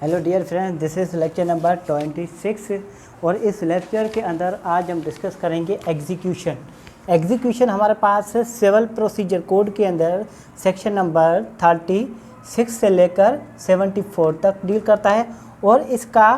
Hello dear friends, this is lecture number 26 और इस lecture के अंदर आज हम डिस्कस करेंगे एग्जीक्यूशन। एग्जीक्यूशन हमारे पास सिविल प्रोसीजर कोड के अंदर सेक्शन नंबर 36 से लेकर 74 तक डील करता है और इसका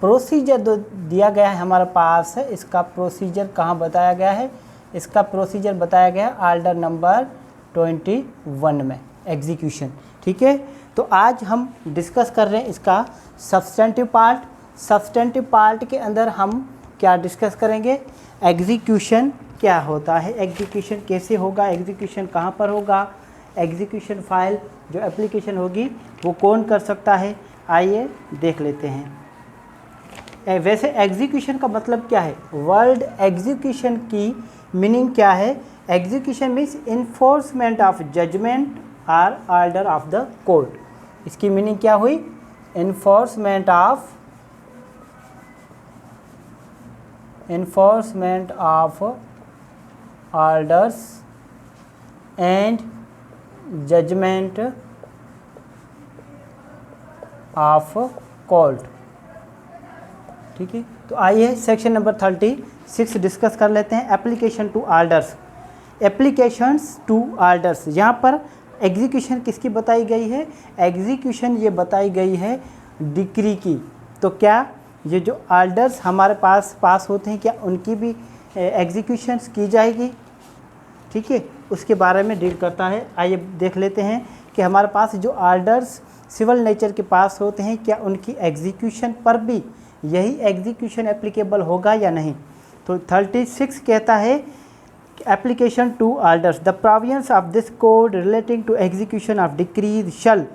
प्रोसीजर दिया गया है हमारे पास। इसका प्रोसीजर कहाँ बताया गया है? इसका प्रोसीजर बताया गया है ऑर्डर नंबर 21 में एग्जीक्यूशन। ठीक है, तो आज हम डिस्कस कर रहे हैं इसका सब्सटेंटिव पार्ट। सब्सटेंटिव पार्ट के अंदर हम क्या डिस्कस करेंगे? एग्जीक्यूशन क्या होता है, एग्जीक्यूशन कैसे होगा, एग्जीक्यूशन कहाँ पर होगा, एग्जीक्यूशन फाइल जो एप्लीकेशन होगी वो कौन कर सकता है, आइए देख लेते हैं। वैसे एग्जीक्यूशन का मतलब क्या है? वर्ड एग्जीक्यूशन की मीनिंग क्या है? Execution means enforcement of judgment or order of the court. इसकी मीनिंग क्या हुई? Enforcement of orders and judgment of court. ठीक है, तो आइए सेक्शन नंबर 36 डिस्कस कर लेते हैं। Application to orders. Applications to orders, यहाँ पर एग्जीक्यूशन किसकी बताई गई है? एग्जीक्यूशन ये बताई गई है डिक्री की। तो क्या ये जो ऑर्डर्स हमारे पास होते हैं, क्या उनकी भी एग्जीक्यूशंस की जाएगी? ठीक है, उसके बारे में डील करता है। आइए देख लेते हैं कि हमारे पास जो ऑर्डर्स सिविल नेचर के पास होते हैं, क्या उनकी एग्जीक्यूशन पर भी यही एग्जीक्यूशन एप्लीकेबल होगा या नहीं। तो 36 कहता है application to orders, the provisions of this code relating to execution of decrees shall,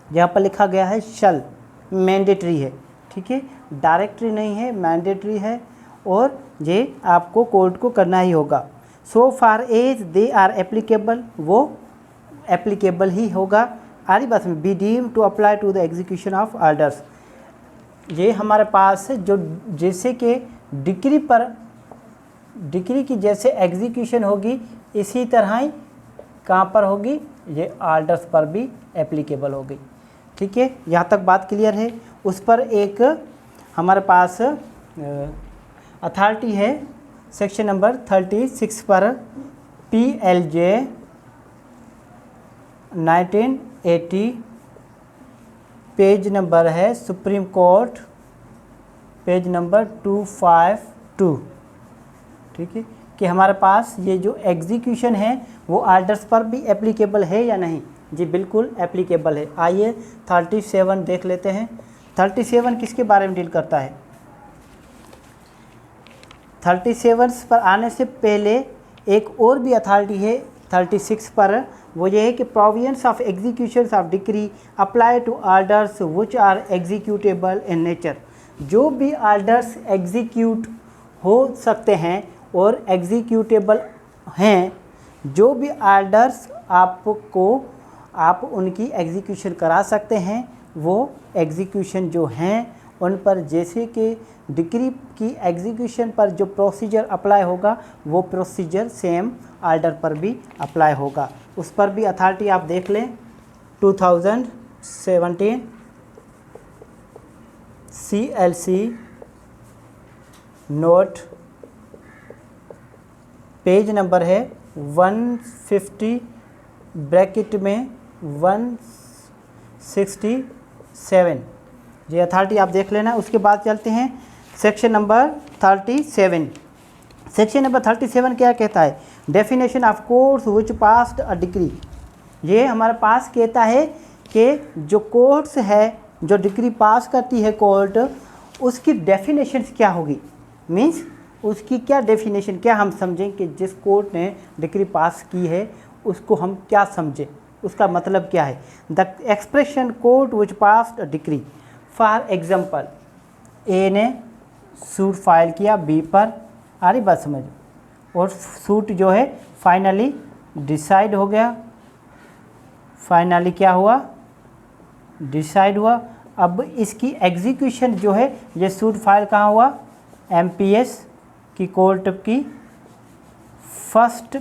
यहाँ पर लिखा गया है शल, मैंडेटरी है। ठीक है, डायरेक्टरी नहीं है, मैंडेटरी है और ये आपको कोर्ट को करना ही होगा। So far as they are applicable, वो एप्लीकेबल ही होगा। आरी बात में be deem to apply to the execution of orders, ये हमारे पास जो जैसे कि डिक्री की जैसे एग्जीक्यूशन होगी इसी तरह ही कहाँ पर होगी? ये ऑर्डर्स पर भी एप्लीकेबल होगी। ठीक है, यहाँ तक बात क्लियर है। उस पर एक हमारे पास अथॉरिटी है सेक्शन नंबर 36 पर PLJ 1980 पेज नंबर है सुप्रीम कोर्ट पेज नंबर 252। ठीक है, कि हमारे पास ये जो एग्जीक्यूशन है वो ऑर्डर्स पर भी एप्लीकेबल है या नहीं। जी बिल्कुल एप्लीकेबल है। आइए 37 देख लेते हैं। 37 किसके बारे में डील करता है? 37 पर आने से पहले एक और भी अथॉरिटी है 36 पर, वो ये है कि provisions of executions of decree apply to orders which are executable in nature. जो भी ऑर्डर्स एग्जीक्यूट हो सकते हैं और एग्जीक्यूटेबल हैं, जो भी ऑर्डर्स आप उनकी एग्जीक्यूशन करा सकते हैं, वो एग्जीक्यूशन जो हैं उन पर जैसे कि डिक्री की एग्जीक्यूशन पर जो प्रोसीजर अप्लाई होगा वो प्रोसीजर सेम ऑर्डर पर भी अप्लाई होगा। उस पर भी अथॉरिटी आप देख लें 2017 CLC नोट पेज नंबर है 150 ब्रैकेट में 167। ये अथॉरिटी आप देख लेना। उसके बाद चलते हैं सेक्शन नंबर 37। सेक्शन नंबर 37 क्या कहता है? Definition of courts which passed a decree. ये हमारे पास कहता है कि जो कोर्ट्स है, जो डिक्री पास करती है कोर्ट, उसकी डेफिनेशन क्या होगी? मीन्स उसकी क्या डेफिनेशन, क्या हम समझें कि जिस कोर्ट ने डिक्री पास की है उसको हम क्या समझें, उसका मतलब क्या है? The expression court which passed a decree, for example A ने सूट फाइल किया बी पर, आ रही बात समझ, और सूट जो है फाइनली डिसाइड हो गया। फाइनली क्या हुआ? डिसाइड हुआ। अब इसकी एग्जीक्यूशन जो है, ये सूट फाइल कहाँ हुआ? MPS की कोर्ट की फर्स्ट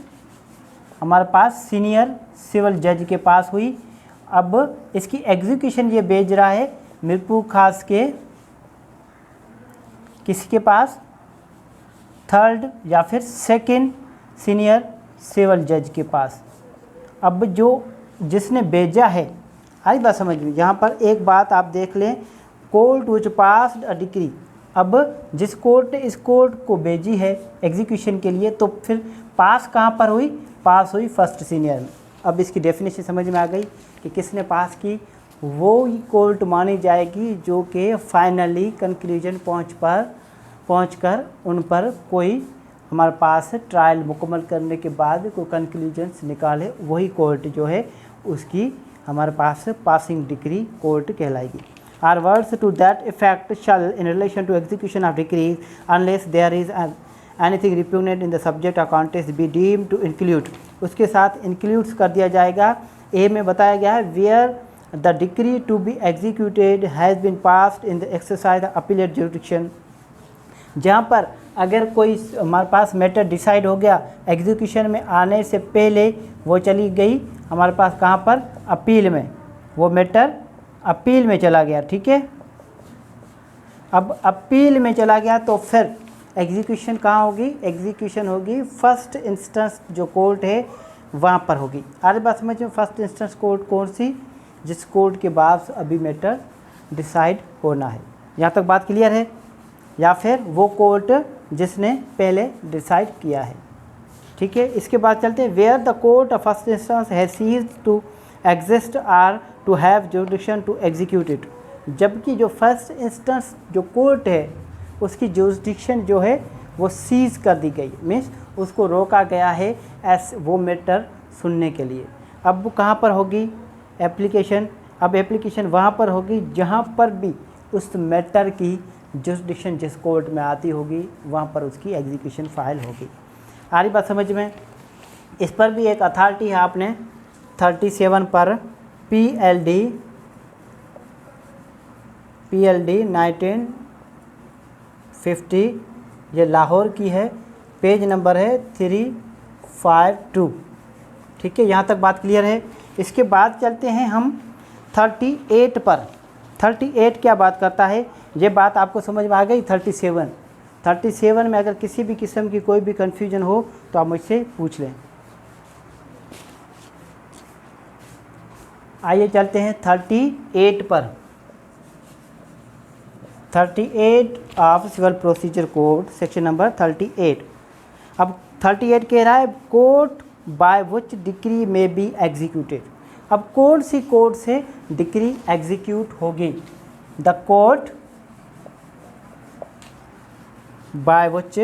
हमारे पास सीनियर सिविल जज के पास हुई। अब इसकी एग्जीक्यूशन ये भेज रहा है मीरपुर खास के किसके पास, थर्ड या फिर सेकंड सीनियर सिविल जज के पास। अब जो जिसने भेजा है, आई बात समझ में। यहाँ पर एक बात आप देख लें, court which passed a decree. अब जिस कोर्ट ने इस कोर्ट को भेजी है एग्जीक्यूशन के लिए, तो फिर पास कहाँ पर हुई, पास हुई फर्स्ट सीनियर में। अब इसकी डेफिनेशन समझ में आ गई कि किसने पास की, वो ही कोर्ट मानी जाएगी जो कि फाइनली कंक्लूजन पहुंचकर उन पर कोई हमारे पास ट्रायल मुकम्मल करने के बाद कोई कंक्लूजन्स निकाले, वही कोर्ट जो है उसकी हमारे पास पासिंग डिक्री कोर्ट कहलाएगी। Or words to that effect shall in relation to execution of decrees unless there is anything repugnant in the subject of contest be deem to include. उसके साथ इंक्लूड्स कर दिया जाएगा। ए में बताया गया है where the decree to be executed has been passed in the exercise of appellate jurisdiction. जहाँ पर अगर कोई हमारे पास मैटर डिसाइड हो गया, एग्जीक्यूशन में आने से पहले वो चली गई हमारे पास कहाँ पर, अपील में, वो मैटर अपील में चला गया, ठीक है। अब अपील में चला गया तो फिर एग्जीक्यूशन कहाँ होगी, एग्जीक्यूशन होगी फर्स्ट इंस्टेंस जो कोर्ट है वहाँ पर होगी। आगे बात समझ में, फर्स्ट इंस्टेंस कोर्ट कौन सी, जिस कोर्ट के बाद अभी मैटर डिसाइड होना है। यहाँ तक बात क्लियर है, या फिर वो कोर्ट जिसने पहले डिसाइड किया है, ठीक है। इसके बाद चलते हैं, where the court of first instance has ceased to exist or to have jurisdiction to execute it. जबकि जो फर्स्ट इंस्टेंस जो कोर्ट है उसकी जुरिडिक्शन जो है वो सीज कर दी गई, मीन्स उसको रोका गया है वो मैटर सुनने के लिए। अब वो कहाँ पर होगी एप्लीकेशन, अब एप्लीकेशन वहाँ पर होगी जहाँ पर भी उस मैटर की जुरिडिक्शन जिस कोर्ट में आती होगी वहाँ पर उसकी एग्जीक्यूशन फाइल होगी। आ रही बात समझ में। इस पर भी एक अथॉरिटी है आपने 37 पर PLD 1950, ये लाहौर की है, पेज नंबर है 352, ठीक है। यहाँ तक बात क्लियर है। इसके बाद चलते हैं हम 38 पर। 38 क्या बात करता है, ये बात आपको समझ में आ गई। 37 में अगर किसी भी किस्म की कोई भी कन्फ्यूजन हो तो आप मुझसे पूछ लें। आइए चलते हैं 38 पर। 38 of civil procedure code section number 38। अब 38 कह रहा है court by which decree may be executed. अब कौन सी कोर्ट से डिक्री एग्जीक्यूट होगी, the court by which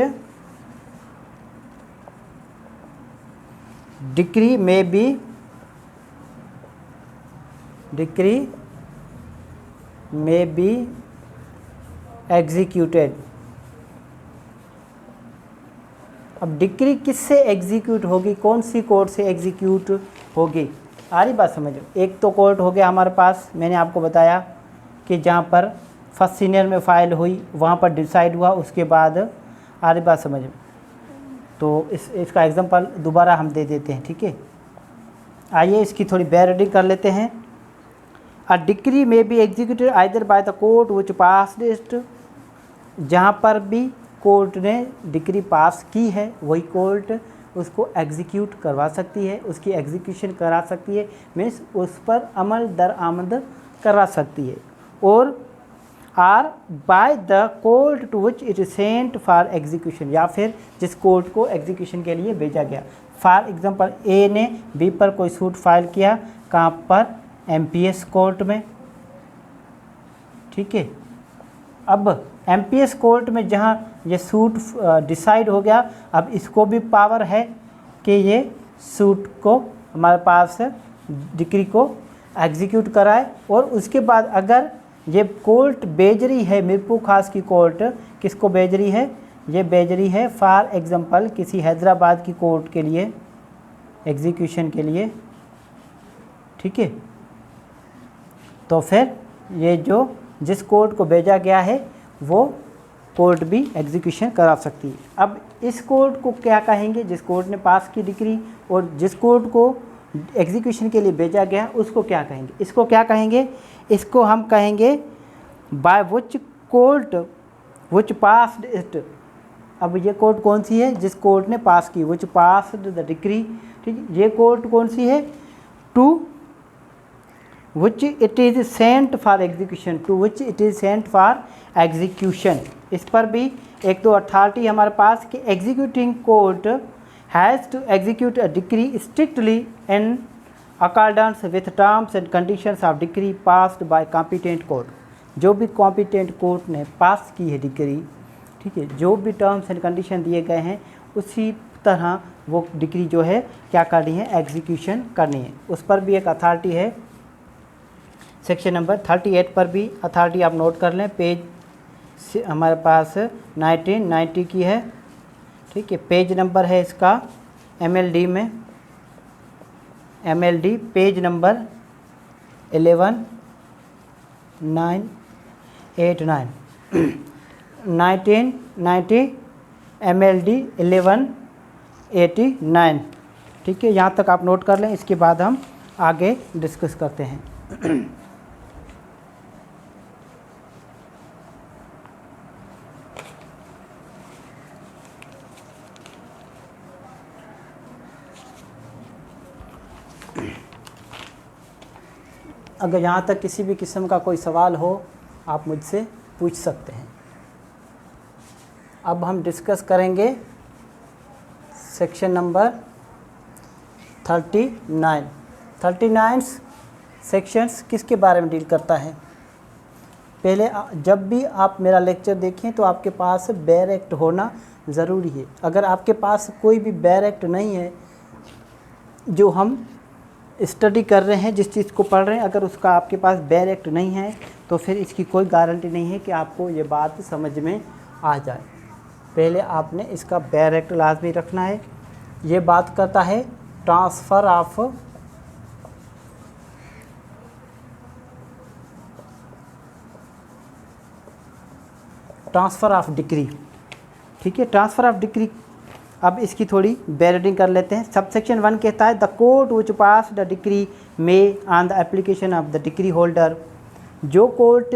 decree may be executed. अब डिक्री किससे एग्जीक्यूट होगी, कौन सी कोर्ट से एग्जीक्यूट होगी, आ रही बात समझो। एक तो कोर्ट हो गया हमारे पास, मैंने आपको बताया कि जहाँ पर फर्स्ट सीनियर में फ़ाइल हुई वहाँ पर डिसाइड हुआ, उसके बाद आ रही बात समझ में। तो इसका एग्जांपल दोबारा हम दे देते हैं, ठीक है। आइए इसकी थोड़ी बेयर रीडिंग कर लेते हैं। अ decree may be executed either bye the court which passed it. जहाँ पर भी कोर्ट ने डिक्री पास की है वही कोर्ट उसको एग्जीक्यूट करवा सकती है, उसकी एग्जीक्यूशन करा सकती है, मीन्स उस पर अमल दरामद करा सकती है। और or by the court to which it is sent for execution, या फिर जिस कोर्ट को एग्जीक्यूशन के लिए भेजा गया। फॉर एग्जांपल ए ने बी पर कोई सूट फाइल किया, कहाँ पर, MPS कोर्ट में, ठीक है। अब MPS कोर्ट में जहाँ ये सूट डिसाइड हो गया, अब इसको भी पावर है कि ये सूट को हमारे पास डिक्री को एग्जीक्यूट कराए। और उसके बाद अगर ये कोर्ट भेज रही है, मीरपुर खास की कोर्ट किसको भेज रही है, ये भेज रही है फॉर एग्जांपल किसी हैदराबाद की कोर्ट के लिए एग्जीक्यूशन के लिए, ठीक है। तो फिर ये जो जिस कोर्ट को भेजा गया है वो कोर्ट भी एग्जीक्यूशन करा सकती है। अब इस कोर्ट को क्या कहेंगे, जिस कोर्ट ने पास की डिक्री, और जिस कोर्ट को एग्जीक्यूशन के लिए भेजा गया उसको क्या कहेंगे, इसको क्या कहेंगे, इसको हम कहेंगे by which court which passed it. अब ये कोर्ट कौन सी है? जिस कोर्ट ने पास की, विच पास्ड द डिक्री। ठीक है, ये कोर्ट कौन सी है? To which it is sent for execution, to which it is sent for execution. इस पर भी एक तो अथॉरिटी हमारे पास कि executing court has to execute a decree strictly in accordance with terms and conditions of decree passed by competent court. जो भी कॉम्पिटेंट कोर्ट ने पास की है डिक्री, ठीक है, जो भी टर्म्स एंड कंडीशन दिए गए हैं उसी तरह वो डिक्री जो है क्या करनी है? एग्जीक्यूशन करनी है। उस पर भी एक अथॉरिटी है। सेक्शन नंबर 38 पर भी अथॉरिटी आप नोट कर लें, पेज हमारे पास 1990 की है। ठीक है, पेज नंबर है इसका MLD में, MLD पेज नंबर 11989 1990 MLD 1189। ठीक है, यहाँ तक आप नोट कर लें, इसके बाद हम आगे डिस्कस करते हैं। अगर यहाँ तक किसी भी किस्म का कोई सवाल हो आप मुझसे पूछ सकते हैं। अब हम डिस्कस करेंगे सेक्शन नंबर 39। 39 सेक्शंस किसके बारे में डील करता है? पहले जब भी आप मेरा लेक्चर देखें तो आपके पास बेयर एक्ट होना ज़रूरी है। अगर आपके पास कोई भी बेयर एक्ट नहीं है, जो हम स्टडी कर रहे हैं, जिस चीज़ को पढ़ रहे हैं, अगर उसका आपके पास बेयर एक्ट नहीं है तो फिर इसकी कोई गारंटी नहीं है कि आपको ये बात समझ में आ जाए। पहले आपने इसका बेयर एक्ट लाजमी रखना है। ये बात करता है ट्रांसफ़र ऑफ डिक्री। ठीक है, ट्रांसफ़र ऑफ डिक्री। अब इसकी थोड़ी बेरिंग कर लेते हैं। सब सेक्शन 1 कहता है the court which pass the decree may on the application of the decree holder. जो कोर्ट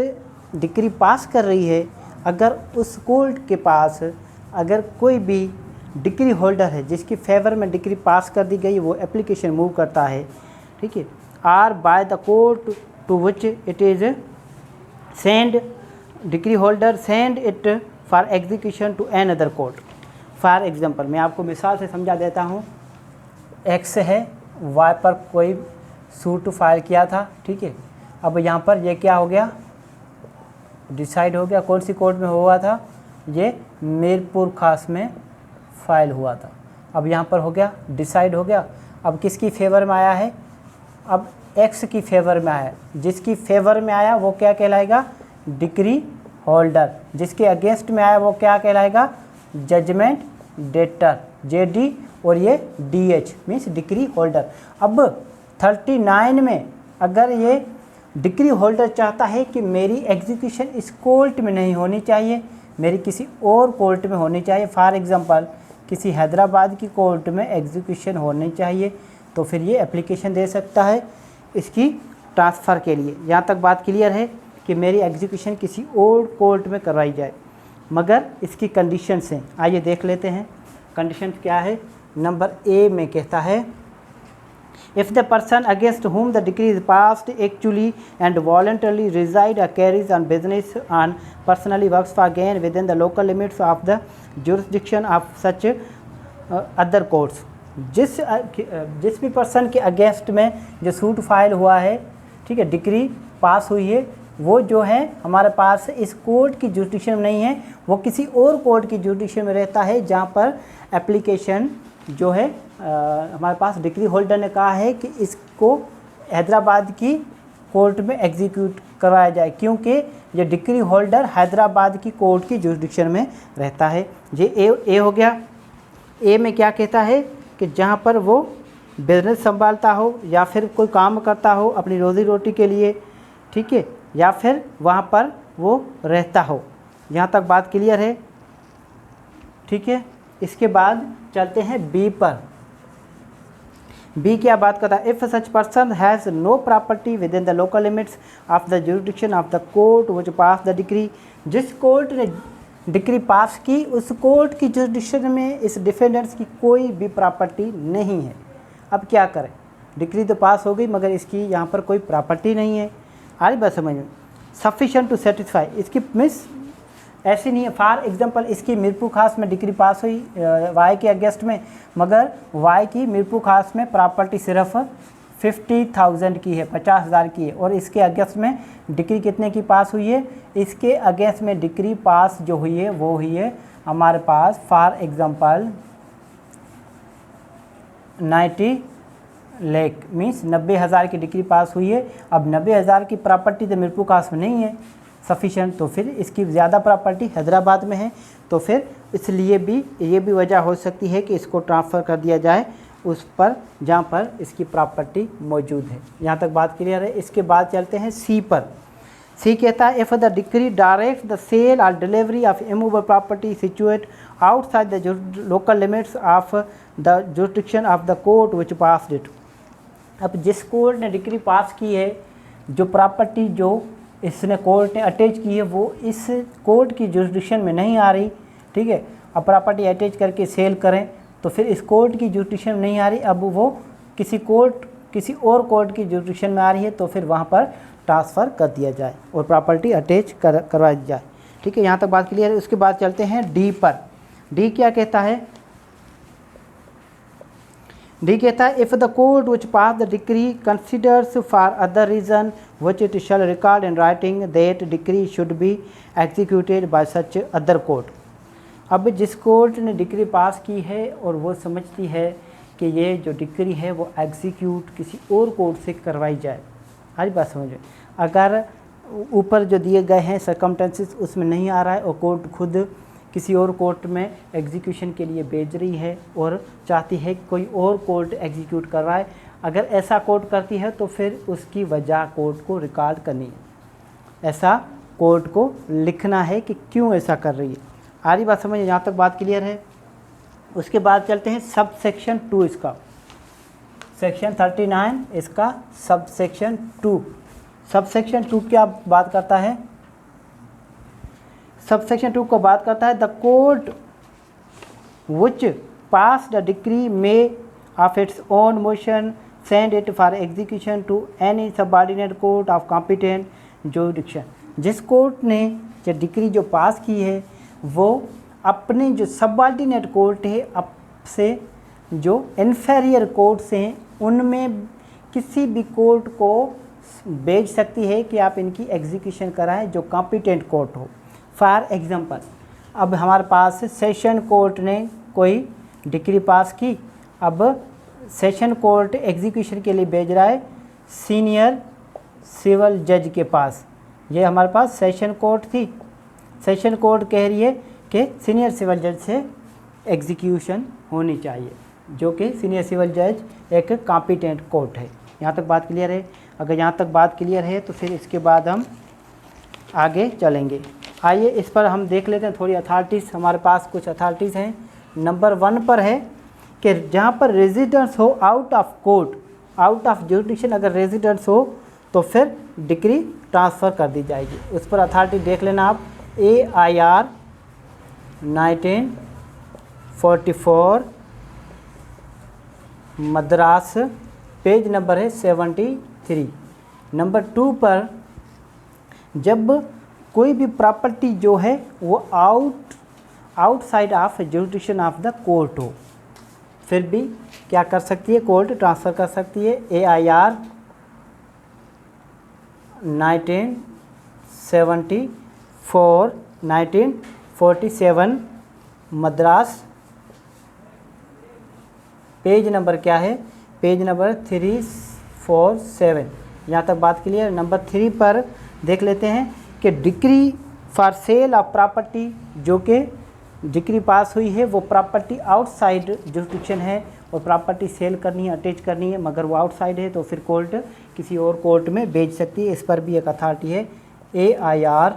डिक्री पास कर रही है, अगर उस कोर्ट के पास अगर कोई भी डिक्री होल्डर है जिसकी फेवर में डिक्री पास कर दी गई, वो एप्लीकेशन मूव करता है। ठीक है, or by the court to which it is send, decree holder send it for execution to another court. For example, मैं आपको मिसाल से समझा देता हूँ। एक्स है, वाई पर कोई सूट फाइल किया था। ठीक है, अब यहाँ पर ये क्या हो गया? डिसाइड हो गया। कौन सी कोर्ट में हुआ था? ये मीरपुर खास में फाइल हुआ था। अब यहाँ पर हो गया, डिसाइड हो गया। अब किसकी फेवर में आया है? अब एक्स की फेवर में आया। जिसकी फेवर में आया वो क्या कहलाएगा? Decree holder. जिसके अगेंस्ट में आया वो क्या कहलाएगा? जजमेंट डेटर, JD, और ये DH मीन्स डिक्री होल्डर। अब 39 में अगर ये डिक्री होल्डर चाहता है कि मेरी एग्जीक्यूशन इस कोर्ट में नहीं होनी चाहिए, मेरी किसी और कोर्ट में होनी चाहिए, फॉर एग्जांपल किसी हैदराबाद की कोर्ट में एग्जीक्यूशन होनी चाहिए, तो फिर ये एप्लीकेशन दे सकता है इसकी ट्रांसफ़र के लिए। यहाँ तक बात क्लियर है कि मेरी एग्जीक्यूशन किसी और कोर्ट में करवाई जाए, मगर इसकी कंडीशंस हैं। आइए देख लेते हैं कंडीशन क्या है। नंबर A में कहता है if the person against whom the decree is passed actually and voluntarily reside or carries on business and personally works for gain within the local limits of the jurisdiction of such other courts। जिस भी person के against में जो suit file हुआ है, ठीक है, decree pass हुई है, वो जो है हमारे पास इस कोर्ट की जुरिडिक्शन में नहीं है, वो किसी और कोर्ट की जुरिडिक्शन में रहता है, जहाँ पर एप्लीकेशन जो है हमारे पास डिक्री होल्डर ने कहा है कि इसको हैदराबाद की कोर्ट में एग्जीक्यूट करवाया जाए, क्योंकि ये डिक्री होल्डर हैदराबाद की कोर्ट की जुरिडिक्शन में रहता है। ये ए हो गया। ए में क्या कहता है कि जहाँ पर वो बिजनेस संभालता हो या फिर कोई काम करता हो अपनी रोज़ी रोटी के लिए, ठीक है, या फिर वहाँ पर वो रहता हो। यहाँ तक बात क्लियर है? ठीक है, इसके बाद चलते हैं बी पर। बी क्या बात करता है, if such person has no property within the local limits of the jurisdiction of the court which pass the decree, जिस कोर्ट ने डिक्री पास की उस कोर्ट की जुरिडिक्शन में इस डिफेंडेंट्स की कोई भी प्रॉपर्टी नहीं है। अब क्या करें, डिक्री तो पास हो गई मगर इसकी यहाँ पर कोई प्रॉपर्टी नहीं है। आ रही बात समझ में। सफिशेंट टू सेटिस्फाई, इसकी मिस ऐसी नहीं है। फॉर एग्जांपल इसकी मीरपुर खास में डिग्री पास हुई वाई के अगेंस्ट में, मगर वाई की मीरपुर खास में प्रॉपर्टी सिर्फ 50,000 की है, 50,000 की है, और इसके अगेंस्ट में डिग्री कितने की पास हुई है, इसके अगेंस्ट में डिग्री पास जो हुई है वो हुई है हमारे पास फॉर एग्जांपल 90 लाख, मीन्स 90,000 की डिग्री पास हुई है। अब 90,000 की प्रॉपर्टी तो मीरपुर खास में नहीं है सफिशेंट, तो फिर इसकी ज़्यादा प्रॉपर्टी हैदराबाद में है, तो फिर इसलिए भी ये भी वजह हो सकती है कि इसको ट्रांसफ़र कर दिया जाए उस पर जहाँ पर इसकी प्रॉपर्टी मौजूद है। यहाँ तक बात क्लियर है। इसके बाद चलते हैं सी पर। सी कहता है if the decree direct the sale और delivery of immovable property situate outside the local limits of the jurisdiction of the court which passed it. अब जिस कोर्ट ने डिक्री पास की है, जो प्रॉपर्टी जो इसने कोर्ट ने अटैच की है वो इस कोर्ट की जुरिडिक्शन में नहीं आ रही, ठीक है। अब प्रॉपर्टी अटैच करके सेल करें तो फिर इस कोर्ट की जुरिडिक्शन में नहीं आ रही, अब वो किसी और कोर्ट की जुरिडिक्शन में आ रही है, तो फिर वहाँ पर ट्रांसफ़र कर दिया जाए और प्रॉपर्टी अटैच करवा दी जाए, ठीक है। यहाँ तक बात क्लियर है। उसके बाद चलते हैं डी पर। डी क्या कहता है, डी कहता है if the court which pass the decree considers for other reason which it shall record in writing that decree should be executed by such other court. अब जिस कोर्ट ने डिक्री पास की है और वो समझती है कि ये जो डिक्री है वो एग्जीक्यूट किसी और कोर्ट से करवाई जाए, हर बात समझो। अगर ऊपर जो दिए गए हैं सर्कमस्टेंसेस उसमें नहीं आ रहा है और कोर्ट खुद किसी और कोर्ट में एग्जीक्यूशन के लिए भेज रही है और चाहती है कि कोई और कोर्ट एग्जीक्यूट करवाए, अगर ऐसा कोर्ट करती है तो फिर उसकी वजह कोर्ट को रिकॉर्ड करनी है, ऐसा कोर्ट को लिखना है कि क्यों ऐसा कर रही है। आरी बात समझिए, यहाँ तक बात क्लियर है। उसके बाद चलते हैं सब सेक्शन 2 इसका, सेक्शन 39 इसका सब सेक्शन 2। सब सेक्शन 2 क्या बात करता है, सब सेक्शन 2 को बात करता है the court which pass the decree may of its own motion send it for execution to any subordinate court of competent jurisdiction. जिस कोर्ट ने जो डिक्री जो पास की है वो अपने जो सबऑर्डिनेट कोर्ट है अब से जो इन्फेरियर कोर्ट्स हैं उनमें किसी भी कोर्ट को भेज सकती है कि आप इनकी एग्जीक्यूशन कराएं जो कॉम्पिटेंट कोर्ट हो। फॉर एग्जांपल अब हमारे पास सेशन कोर्ट ने कोई डिक्री पास की, अब सेशन कोर्ट एग्जीक्यूशन के लिए भेज रहा है सीनियर सिविल जज के पास। ये हमारे पास सेशन कोर्ट थी, सेशन कोर्ट कह रही है कि सीनियर सिविल जज से एग्जीक्यूशन होनी चाहिए, जो कि सीनियर सिविल जज एक कॉम्पिटेंट कोर्ट है। यहाँ तक बात क्लियर है। अगर यहाँ तक बात क्लियर है तो फिर इसके बाद हम आगे चलेंगे। आइए इस पर हम देख लेते हैं थोड़ी अथॉरिटीज़, हमारे पास कुछ अथॉरिटीज़ हैं। नंबर 1 पर है कि जहाँ पर रेजिडेंस हो out of court, out of jurisdiction अगर रेजिडेंस हो तो फिर डिक्री ट्रांसफ़र कर दी जाएगी। उस पर अथॉरिटी देख लेना आप, AIR 1944 मद्रास, पेज नंबर है 73। नंबर 2 पर जब कोई भी प्रॉपर्टी जो है वो outside of jurisdiction of the court हो, फिर भी क्या कर सकती है, कोर्ट ट्रांसफ़र कर सकती है। AIR 1947 मद्रास, पेज नंबर क्या है, पेज नंबर 347। यहाँ तक बात क्लियर। नंबर 3 पर देख लेते हैं कि decree for sale of property, जो कि डिक्री पास हुई है वो प्रॉपर्टी आउटसाइड जुरिडिक्शन है और प्रॉपर्टी सेल करनी है, अटैच करनी है, मगर वो आउटसाइड है तो फिर कोर्ट किसी और कोर्ट में भेज सकती है। इस पर भी एक अथॉरिटी है AIR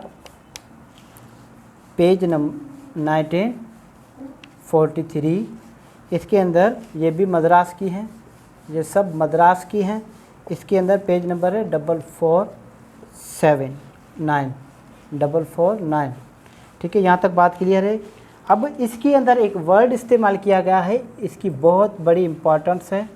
पेज नंबर 1943। इसके अंदर ये भी मद्रास की है, ये सब मद्रास की हैं। इसके अंदर पेज नंबर है 449। ठीक है, यहाँ तक बात क्लियर है। अब इसके अंदर एक वर्ड इस्तेमाल किया गया है, इसकी बहुत बड़ी इम्पोर्टेंस है।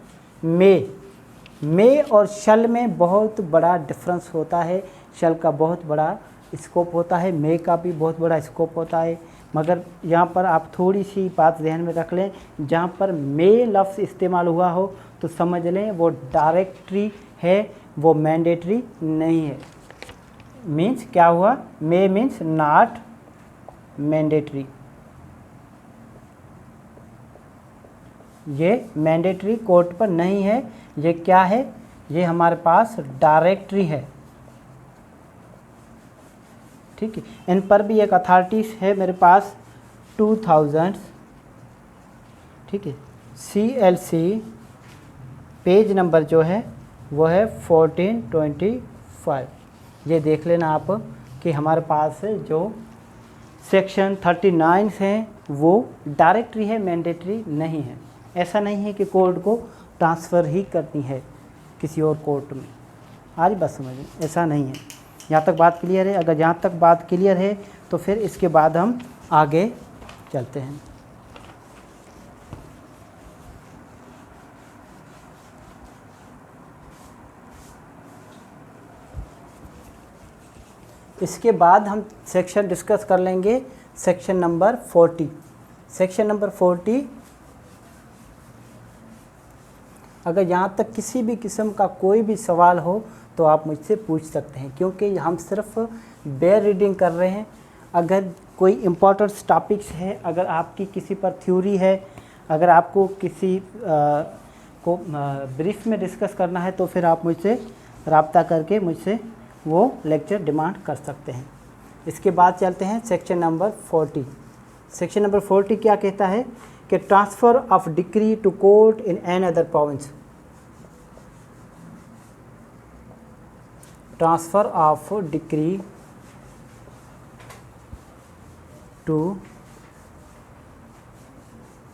मे और शल में बहुत बड़ा डिफरेंस होता है। शल का बहुत बड़ा स्कोप होता है, मे का भी बहुत बड़ा स्कोप होता है। मगर यहाँ पर आप थोड़ी सी बात ध्यान में रख लें, जहाँ पर मे लफ्ज़ इस्तेमाल हुआ हो तो समझ लें वो डायरेक्टरी है, वो मैंडेटरी नहीं है। मीन्स क्या हुआ, मे मीन्स नॉट मैंडेटरी, ये मैंडेटरी कोर्ट पर नहीं है। ये क्या है, ये हमारे पास डायरेक्टरी है। ठीक है, इन पर भी एक अथॉरिटीज़ है मेरे पास 2000। ठीक है, CLC पेज नंबर जो है वो है 1425। ये देख लेना आप कि हमारे पास जो सेक्शन 39 हैं वो डायरेक्टरी है, मैंडेटरी नहीं है। ऐसा नहीं है कि कोर्ट को ट्रांसफ़र ही करनी है किसी और कोर्ट में। आज बात समझ में, ऐसा नहीं है। यहाँ तक बात क्लियर है। अगर यहाँ तक बात क्लियर है तो फिर इसके बाद हम आगे चलते हैं। इसके बाद हम सेक्शन डिस्कस कर लेंगे, सेक्शन नंबर 40। सेक्शन नंबर 40, अगर यहाँ तक किसी भी किस्म का कोई भी सवाल हो तो आप मुझसे पूछ सकते हैं, क्योंकि हम सिर्फ बेयर रीडिंग कर रहे हैं। अगर कोई इम्पोर्टेंट टॉपिक्स है, अगर आपकी किसी पर थ्योरी है, अगर आपको किसी को ब्रीफ में डिस्कस करना है तो फिर आप मुझसे रब्ता करके मुझसे वो लेक्चर डिमांड कर सकते हैं। इसके बाद चलते हैं सेक्शन नंबर 40। सेक्शन नंबर 40 क्या कहता है कि transfer of decree to court in another province. Transfer of decree to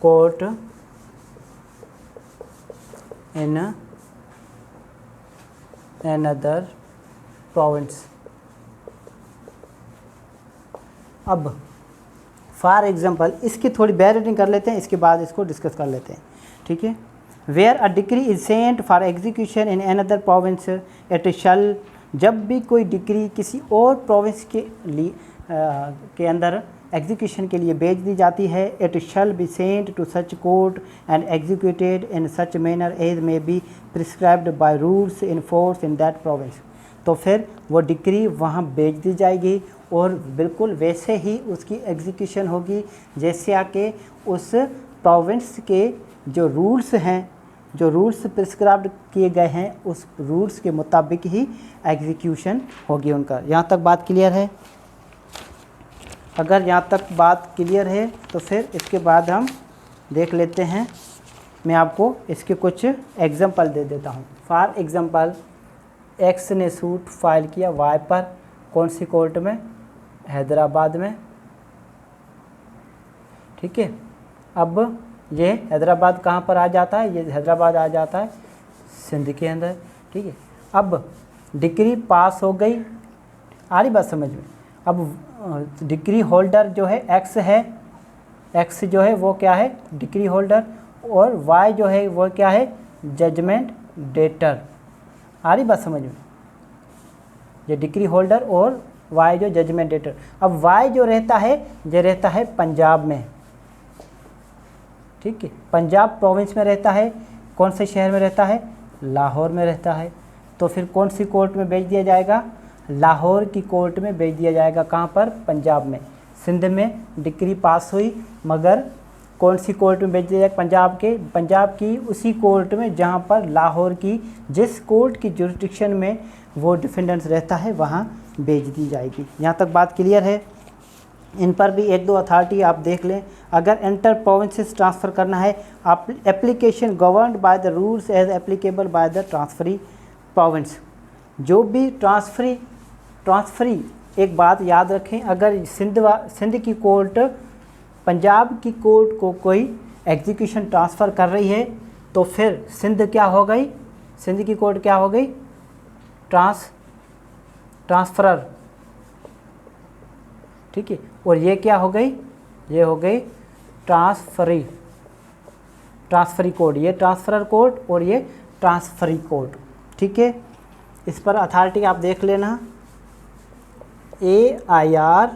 court in another province. अब फॉर एग्जांपल इसकी थोड़ी बेयर रीडिंग कर लेते हैं, इसके बाद इसको डिस्कस कर लेते हैं। ठीक है, where a decree is sent for execution in another province it shall, जब भी कोई डिक्री किसी और प्रोविंस के लिए के अंदर एग्जीक्यूशन के लिए भेज दी जाती है, it shall be sent to such court and executed in such manner as may be prescribed by rules in force in that province. तो फिर वो डिक्री वहाँ भेज दी जाएगी और बिल्कुल वैसे ही उसकी एग्जीक्यूशन होगी जैसे आके उस प्रोविंस के जो रूल्स हैं, जो रूल्स प्रिस्क्राइब्ड किए गए हैं, उस रूल्स के मुताबिक ही एग्जीक्यूशन होगी उनका। यहाँ तक बात क्लियर है? अगर यहाँ तक बात क्लियर है तो फिर इसके बाद हम देख लेते हैं। मैं आपको इसके कुछ एग्जांपल दे देता हूँ। फॉर एग्जांपल, एक्स ने सूट फाइल किया वाई पर, कौन सी कोर्ट में? हैदराबाद में। ठीक है, अब ये हैदराबाद कहाँ पर आ जाता है? ये हैदराबाद आ जाता है सिंध के अंदर। ठीक है, अब डिक्री पास हो गई, आ रही बात समझ में? अब डिक्री होल्डर जो है एक्स है, एक्स जो है वो क्या है? डिक्री होल्डर, और वाई जो है वो क्या है? Judgement debtor. आ रही बात समझ में? ये डिक्री होल्डर और वाई जो जजमेंट डेटर। अब वाई जो रहता है ये रहता है पंजाब में। ठीक है, पंजाब प्रोविंस में रहता है। कौन से शहर में रहता है? लाहौर में रहता है। तो फिर कौन सी कोर्ट में भेज दिया जाएगा? लाहौर की कोर्ट में भेज दिया जाएगा। कहाँ पर? पंजाब में। सिंध में डिक्री पास हुई, मगर कौन सी कोर्ट में भेज दिया जाएगा? पंजाब की उसी कोर्ट में जहाँ पर लाहौर की, जिस कोर्ट की जुरिडिक्शन में वो डिफेंडेंट्स रहता है, वहाँ भेज दी जाएगी। यहाँ तक बात क्लियर है? इन पर भी एक दो अथॉरिटी आप देख लें। अगर इंटर प्रोविंसेस ट्रांसफ़र करना है, आप application governed by the rules as applicable by the transferee province. जो भी ट्रांसफरी, एक बात याद रखें, अगर सिंध की कोर्ट पंजाब की कोर्ट को कोई एग्जीक्यूशन ट्रांसफ़र कर रही है तो फिर सिंध क्या हो गई, सिंध की कोड क्या हो गई, ट्रांसफरर, ठीक है। और ये क्या हो गई, ये हो गई ट्रांसफरी कोड, ये ट्रांसफरर कोड और ये ट्रांसफरी कोड, ठीक है। इस पर अथॉरिटी आप देख लेना, AIR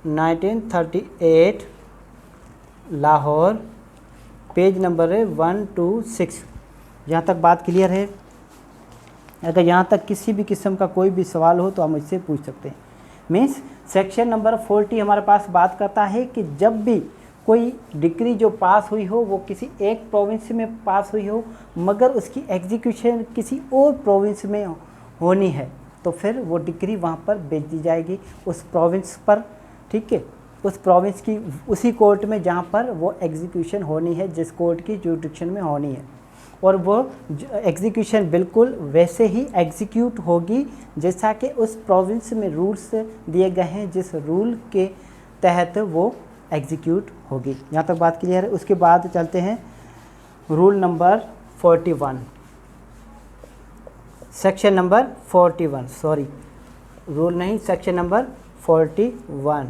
1938 लाहौर, पेज नंबर है 126। यहाँ तक बात क्लियर है? अगर यहाँ तक किसी भी किस्म का कोई भी सवाल हो तो आप मुझसे पूछ सकते हैं। मीन्स सेक्शन नंबर 40 हमारे पास बात करता है कि जब भी कोई डिक्री जो पास हुई हो वो किसी एक प्रोविंस में पास हुई हो, मगर उसकी एग्जीक्यूशन किसी और प्रोविंस में होनी है, तो फिर वो डिक्री वहाँ पर भेज दी जाएगी उस प्रोविंस पर, ठीक है, उस प्रोविंस की उसी कोर्ट में जहाँ पर वो एग्जीक्यूशन होनी है, जिस कोर्ट की जुरिडिक्शन में होनी है। और वो एग्जीक्यूशन बिल्कुल वैसे ही एग्जीक्यूट होगी जैसा कि उस प्रोविंस में रूल्स दिए गए हैं, जिस रूल के तहत वो एग्जीक्यूट होगी। यहाँ तक बात क्लियर है? उसके बाद चलते हैं rule number 41, section number 41, sorry rule नहीं, सेक्शन नंबर 41।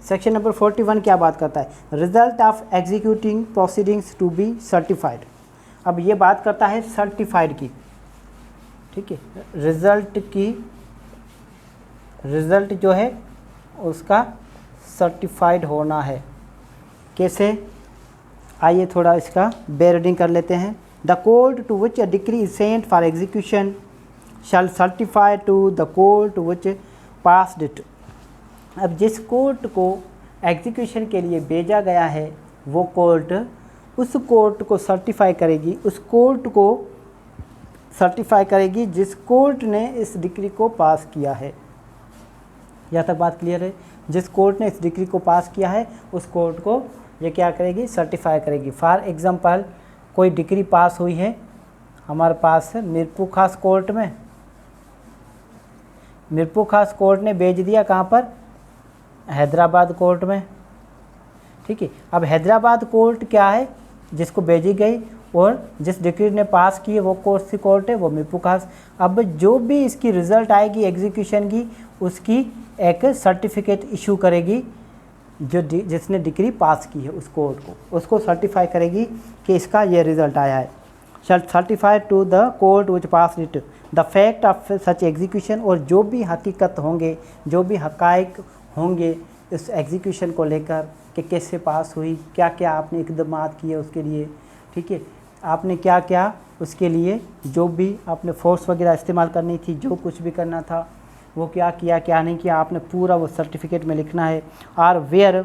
सेक्शन नंबर 41 क्या बात करता है? Result of executing proceedings to be certified. अब ये बात करता है सर्टिफाइड की, ठीक है, रिजल्ट जो है उसका सर्टिफाइड होना है। कैसे? आइए थोड़ा इसका रीडिंग कर लेते हैं। The court to which a decree is sent for execution shall certify to the court which passed it. अब जिस कोर्ट को एग्जीक्यूशन के लिए भेजा गया है वो कोर्ट उस कोर्ट को सर्टिफाई करेगी, उस कोर्ट को सर्टिफाई करेगी जिस कोर्ट ने इस डिक्री को पास किया है। यहाँ तक बात क्लियर है? जिस कोर्ट ने इस डिक्री को पास किया है उस कोर्ट को ये क्या करेगी? सर्टिफाई करेगी। फॉर एग्जांपल कोई डिक्री पास हुई है हमारे पास मीरपुर खास कोर्ट में, मीरपुर खास कोर्ट ने भेज दिया कहाँ पर? हैदराबाद कोर्ट में, ठीक है। अब हैदराबाद कोर्ट क्या है? जिसको भेजी गई और जिस डिक्री ने पास की है वो कौन सी कोर्ट है? वो मीरपुर खास। अब जो भी इसकी रिज़ल्ट आएगी एग्जीक्यूशन की, उसकी एक सर्टिफिकेट इशू करेगी जो जिसने डिक्री पास की है उस कोर्ट को, उसको सर्टिफाई करेगी कि इसका ये रिज़ल्ट आया है। Shall certify to the court which pass it the fact of such execution. और जो भी हकीकत होंगे, जो भी हकाइक होंगे इस एग्जीक्यूशन को लेकर कि कैसे पास हुई, क्या क्या आपने इक़दाम किए उसके लिए, ठीक है, आपने क्या क्या उसके लिए जो भी आपने फोर्स वगैरह इस्तेमाल करनी थी, जो कुछ भी करना था वो क्या किया क्या नहीं किया, आपने पूरा वो सर्टिफिकेट में लिखना है। और where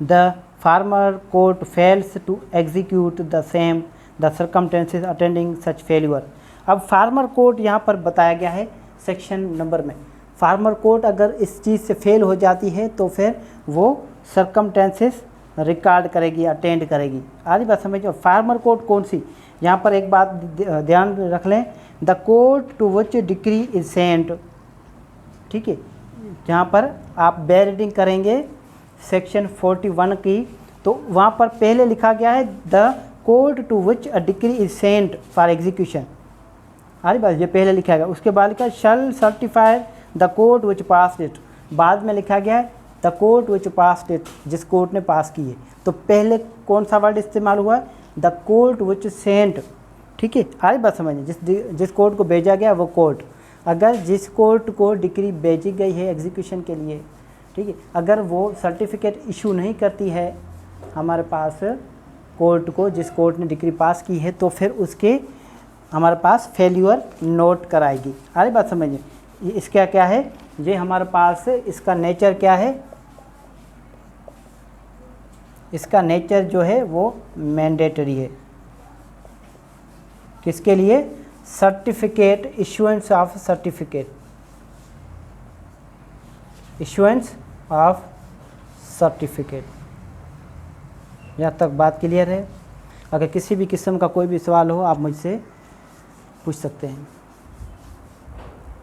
the former court fails to execute the same the circumstances attending such failure. अब फार्मर कोर्ट यहाँ पर बताया गया है सेक्शन नंबर में। फार्मर कोर्ट अगर इस चीज़ से फेल हो जाती है तो फिर वो सर्कमस्टेंसेस रिकॉर्ड करेगी, अटेंड करेगी। आधी बात समझो। फार्मर कोर्ट कौन सी? यहाँ पर एक बात ध्यान रख लें, the court to which decree is sent, ठीक है। जहाँ पर आप रीडिंग करेंगे सेक्शन 41 की, तो वहाँ पर पहले लिखा गया है the court to which a decree is sent for execution. आधी बात, ये पहले लिखा गया। उसके बाद लिखा shall certify the court which passed it. बाद में लिखा गया है the court which passed it, जिस कोर्ट ने पास की है। तो पहले कौन सा वर्ड इस्तेमाल हुआ? द कोर्ट विच सेंट, ठीक है। आगे बात समझिए, जिस कोर्ट को भेजा गया वो कोर्ट, अगर जिस कोर्ट को डिक्री भेजी गई है एग्जीक्यूशन के लिए, ठीक है, अगर वो सर्टिफिकेट इशू नहीं करती है हमारे पास कोर्ट को, जिस कोर्ट ने डिक्री पास की है, तो फिर उसके हमारे पास फेल्यूर नोट कराएगी। आगे बात समझिए, इसका क्या है? ये हमारे पास इसका नेचर क्या है? इसका नेचर जो है वो मैंडेटरी है। किसके लिए? Certificate, issuance of certificate, issuance of certificate. यहाँ तक बात क्लियर है? अगर किसी भी किस्म का कोई भी सवाल हो आप मुझसे पूछ सकते हैं।